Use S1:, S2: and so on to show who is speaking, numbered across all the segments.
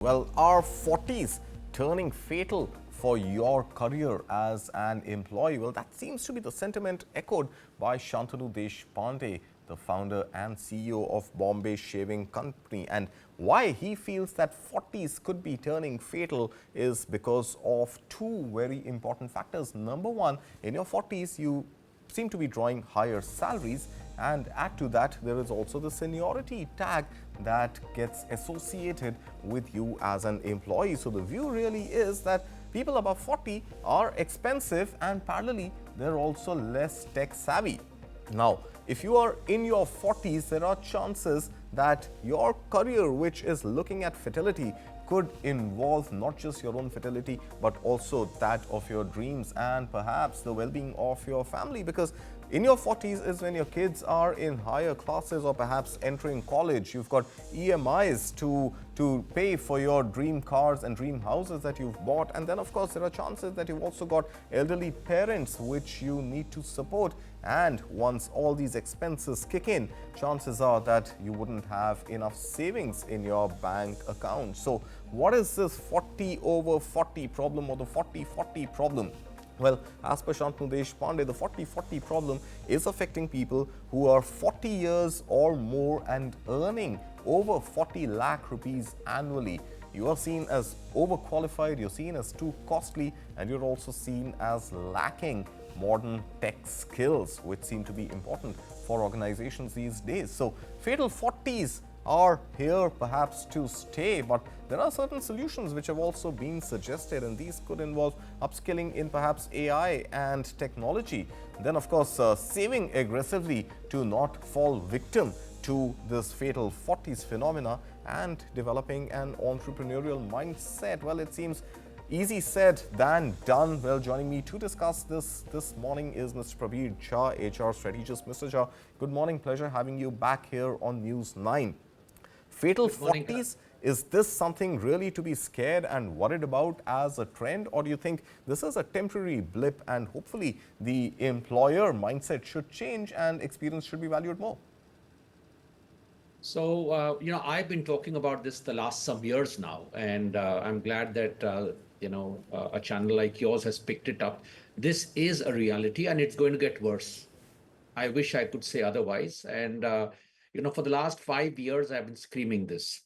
S1: Well, are 40s turning fatal for your career as an employee? Well, that seems to be the sentiment echoed by Shantanu Deshpande, the founder and CEO of Bombay Shaving Company. And why he feels that 40s could be turning fatal is because of two very important factors. Number one, in your 40s, you seem to be drawing higher salaries, and add to that there is also the seniority tag that gets associated with you as an employee. So the view really is that people above 40 are expensive, and parallelly they're also less tech savvy. Now, if you are in your 40s, there are chances that your career, which is looking at fertility, could involve not just your own fertility, but also that of your dreams and perhaps the well-being of your family. Because in your 40s is when your kids are in higher classes or perhaps entering college. You've got EMIs to pay for your dream cars and dream houses that you've bought. And then, of course, there are chances that you've also got elderly parents which you need to support. And once all these expenses kick in, chances are that you wouldn't have enough savings in your bank account. So what is this 40 over 40 problem, or the 40-40 problem? Well, as per Shantanu Deshpande, the 40-40 problem is affecting people who are 40 years or more and earning over 40 lakh rupees annually. You are seen as overqualified, you're seen as too costly, and you're also seen as lacking modern tech skills, which seem to be important for organizations these days. So fatal 40s are here perhaps to stay, but there are certain solutions which have also been suggested, and these could involve upskilling in perhaps AI and technology. Then, of course, saving aggressively to not fall victim to this fatal 40s phenomena, and developing an entrepreneurial mindset. Well, it seems easy said than done. Well, joining me to discuss this morning is Mr. Prabir Jha, HR strategist. Mr. Jha, good morning. Pleasure having you back here on News 9. Fatal 40s, is this something really to be scared and worried about as a trend, or do you think this is a temporary blip and hopefully the employer mindset should change and experience should be valued more?
S2: So, I've been talking about this the last some years now, and I'm glad that, a channel like yours has picked it up. This is a reality, and it's going to get worse. I wish I could say otherwise. And, for the last 5 years, I've been screaming this,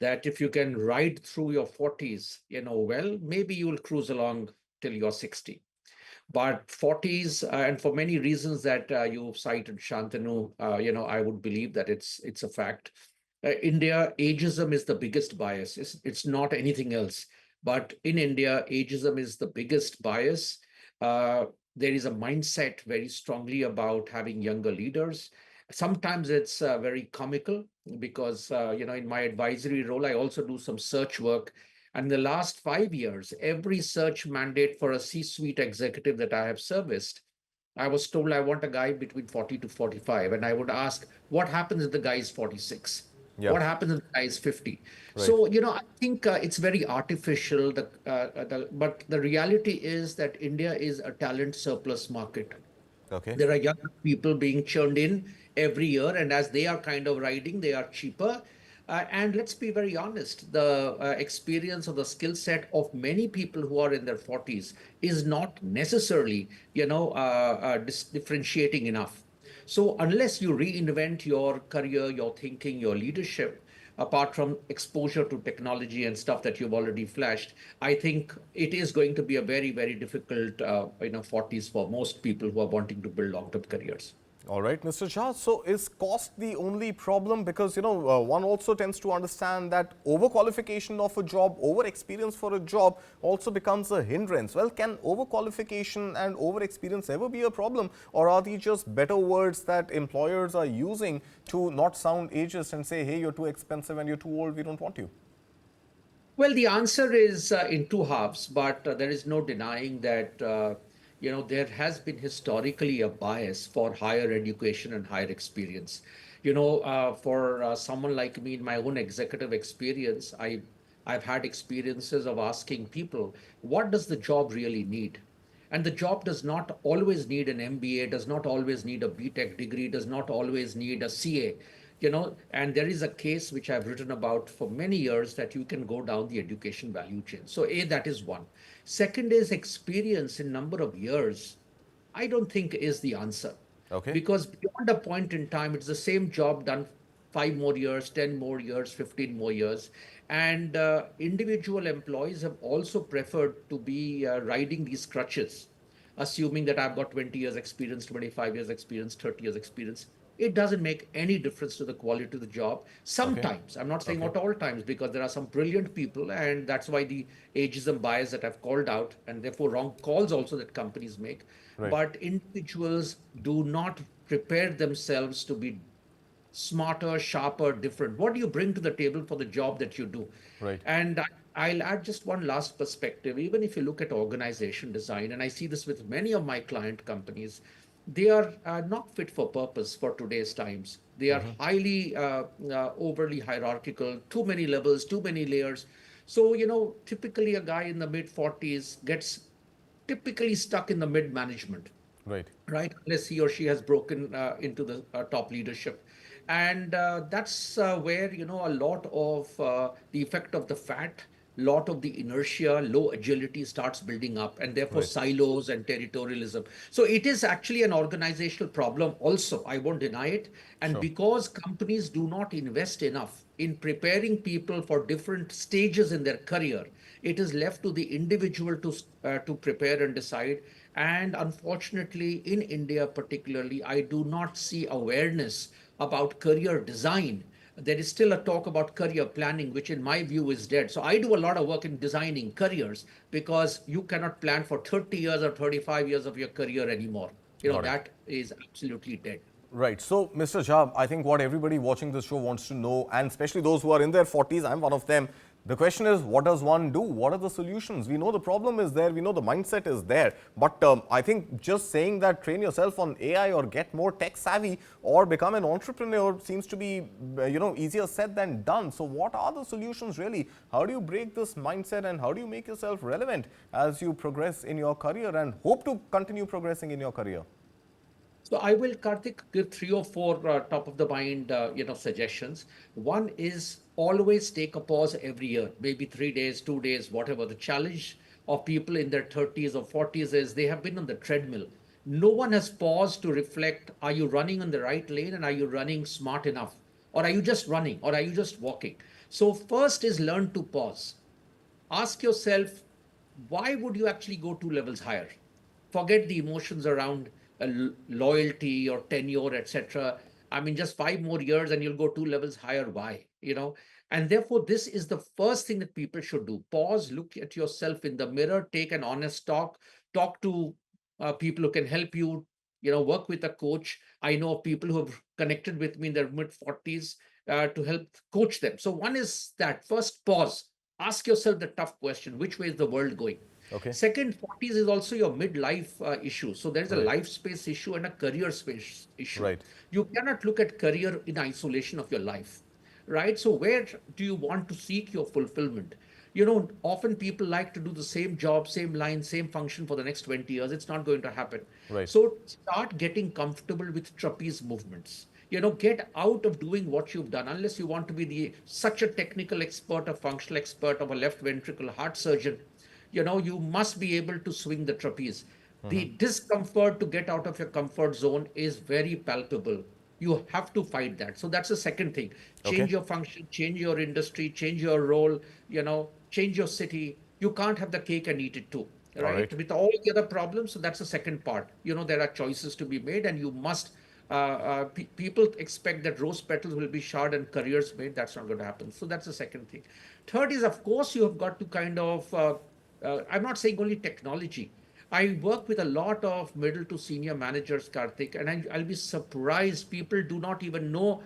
S2: that if you can ride through your 40s, well, maybe you'll cruise along till you're 60. But 40s, and for many reasons that you've cited, Shantanu, I would believe that it's a fact. India, ageism is the biggest bias. It's not anything else. But in India, ageism is the biggest bias. Uh, there is a mindset very strongly about having younger leaders. Sometimes it's very comical because, in my advisory role, I also do some search work. And in the last 5 years, every search mandate for a C-suite executive that I have serviced, I was told I want a guy between 40 to 45. And I would ask, what happens if the guy is 46?
S1: Yeah,
S2: What happens if the guy is 50?
S1: right.
S2: So, I think it's very artificial. But the reality is that India is a talent surplus market.
S1: Okay.
S2: There are young people being churned in every year, and as they are kind of riding, they are cheaper. And let's be very honest, the experience or the skill set of many people who are in their 40s is not necessarily, differentiating enough. So unless you reinvent your career, your thinking, your leadership, apart from exposure to technology and stuff that you've already flashed, I think it is going to be a very, very difficult, 40s for most people who are wanting to build long-term careers.
S1: All right, Mr. Shah. So is cost the only problem? Because, one also tends to understand that overqualification of a job, over experience for a job also becomes a hindrance. Well, can overqualification and over experience ever be a problem? Or are these just better words that employers are using to not sound ageist and say, hey, you're too expensive and you're too old, we don't want you?
S2: Well, the answer is in two halves, but there is no denying that there has been historically a bias for higher education and higher experience. For someone like me in my own executive experience, I've had experiences of asking people, what does the job really need? And the job does not always need an MBA, does not always need a BTech degree, does not always need a CA. And there is a case which I've written about for many years that you can go down the education value chain. So A, that is one. Second is experience in number of years. I don't think is the answer,
S1: Okay.
S2: because beyond a point in time, it's the same job done 5 more years, 10 more years, 15 more years. And individual employees have also preferred to be riding these crutches, assuming that I've got 20 years experience, 25 years experience, 30 years experience. It doesn't make any difference to the quality of the job.
S1: Okay.
S2: Sometimes, I'm not saying
S1: Okay.
S2: at all times, because there are some brilliant people, and that's why the ageism bias that I've called out, and therefore wrong calls also that companies make.
S1: Right.
S2: But individuals do not prepare themselves to be smarter, sharper, different. What do you bring to the table for the job that you do?
S1: Right.
S2: And I'll add just one last perspective. Even if you look at organization design, and I see this with many of my client companies, they are not fit for purpose for today's times. They are highly overly hierarchical, too many levels, too many layers. So, typically a guy in the mid 40s gets typically stuck in the mid management,
S1: Right.
S2: right? Unless he or she has broken into the top leadership. And that's where, a lot of the effect of the fat, lot of the inertia, low agility starts building up, and therefore
S1: Right.
S2: silos and territorialism. So it is actually an organizational problem also. I won't deny it. And
S1: Sure.
S2: because companies do not invest enough in preparing people for different stages in their career, it is left to the individual to prepare and decide. And unfortunately, in India particularly, I do not see awareness about career design. There is still a talk about career planning, which in my view is dead. So I do a lot of work in designing careers, because you cannot plan for 30 years or 35 years of your career anymore.
S1: Got it.
S2: That is absolutely dead.
S1: Right. So, Mr. Jha, I think what everybody watching this show wants to know, and especially those who are in their 40s, I'm one of them. The question is, what does one do? What are the solutions? We know the problem is there. We know the mindset is there. But I think just saying that train yourself on AI or get more tech savvy or become an entrepreneur seems to be, easier said than done. So, what are the solutions really? How do you break this mindset and how do you make yourself relevant as you progress in your career and hope to continue progressing in your career?
S2: So I will, Karthik, give three or four top of the mind, suggestions. One is always take a pause every year, maybe 3 days, 2 days, whatever. The challenge of people in their 30s or 40s is they have been on the treadmill. No one has paused to reflect, are you running on the right lane, and are you running smart enough? Or are you just running, or are you just walking? So first is learn to pause. Ask yourself, why would you actually go 2 levels higher? Forget the emotions around loyalty or tenure, etc. I mean, just 5 more years and you'll go 2 levels higher. Why? And therefore, this is the first thing that people should do. Pause, look at yourself in the mirror, take an honest talk to people who can help you. Work with a coach. I know of people who have connected with me in their mid 40s to help coach them. So one is that first pause. Ask yourself the tough question: which way is the world going?
S1: Okay.
S2: Second, 40s is also your midlife issue. So there's a
S1: Right.
S2: life space issue and a career space issue.
S1: Right.
S2: You cannot look at career in isolation of your life, right? So where do you want to seek your fulfillment? Often people like to do the same job, same line, same function for the next 20 years. It's not going to happen.
S1: Right.
S2: So start getting comfortable with trapeze movements. Get out of doing what you've done, unless you want to be the such a technical expert, a functional expert, of a left ventricle heart surgeon. You must be able to swing the trapeze. The discomfort to get out of your comfort zone is very palpable. You have to fight that. So that's the second thing.
S1: Okay.
S2: Change your function, change your industry, change your role, change your city. You can't have the cake and eat it too,
S1: All
S2: right?
S1: right.
S2: With all the other problems. So that's the second part. There are choices to be made, and you must. People expect that rose petals will be shard and careers made. That's not going to happen. So that's the second thing. Third is, of course, you have got to kind of I'm not saying only technology. I work with a lot of middle to senior managers, Karthik, and I'll be surprised. People do not even know,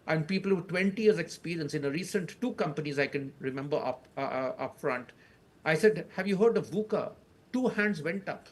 S2: and people with 20 years experience in a recent two companies I can remember up front. I said, "Have you heard of VUCA?" Two hands went up.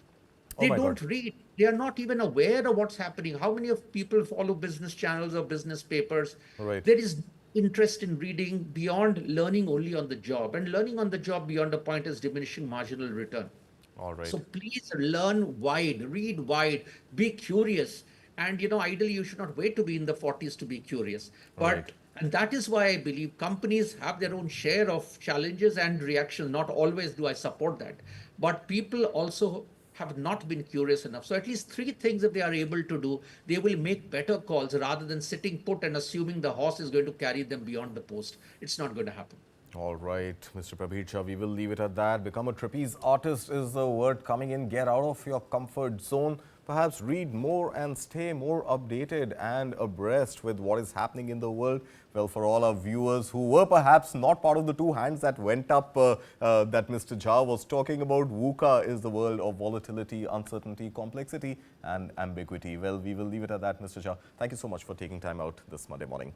S1: Oh
S2: They
S1: my God.
S2: don't read. They are not even aware of what's happening. How many of people follow business channels or business papers?
S1: Right.
S2: There is interest in reading beyond learning only on the job. And learning on the job beyond a point is diminishing marginal return.
S1: All right.
S2: So please learn wide, read wide, be curious, And ideally, you should not wait to be in the 40s to be curious.
S1: Right.
S2: And that is why I believe companies have their own share of challenges and reactions. Not always do I support that, but people also have not been curious enough. So at least three things that they are able to do, they will make better calls rather than sitting put and assuming the horse is going to carry them beyond the post. It's not going to happen.
S1: All right, Mr. Prabir Shah, we will leave it at that. Become a trapeze artist is the word coming in. Get out of your comfort zone. Perhaps read more and stay more updated and abreast with what is happening in the world. Well, for all our viewers who were perhaps not part of the two hands that went up that Mr. Jha was talking about, VUCA is the world of volatility, uncertainty, complexity and ambiguity. Well, we will leave it at that, Mr. Jha. Thank you so much for taking time out this Monday morning.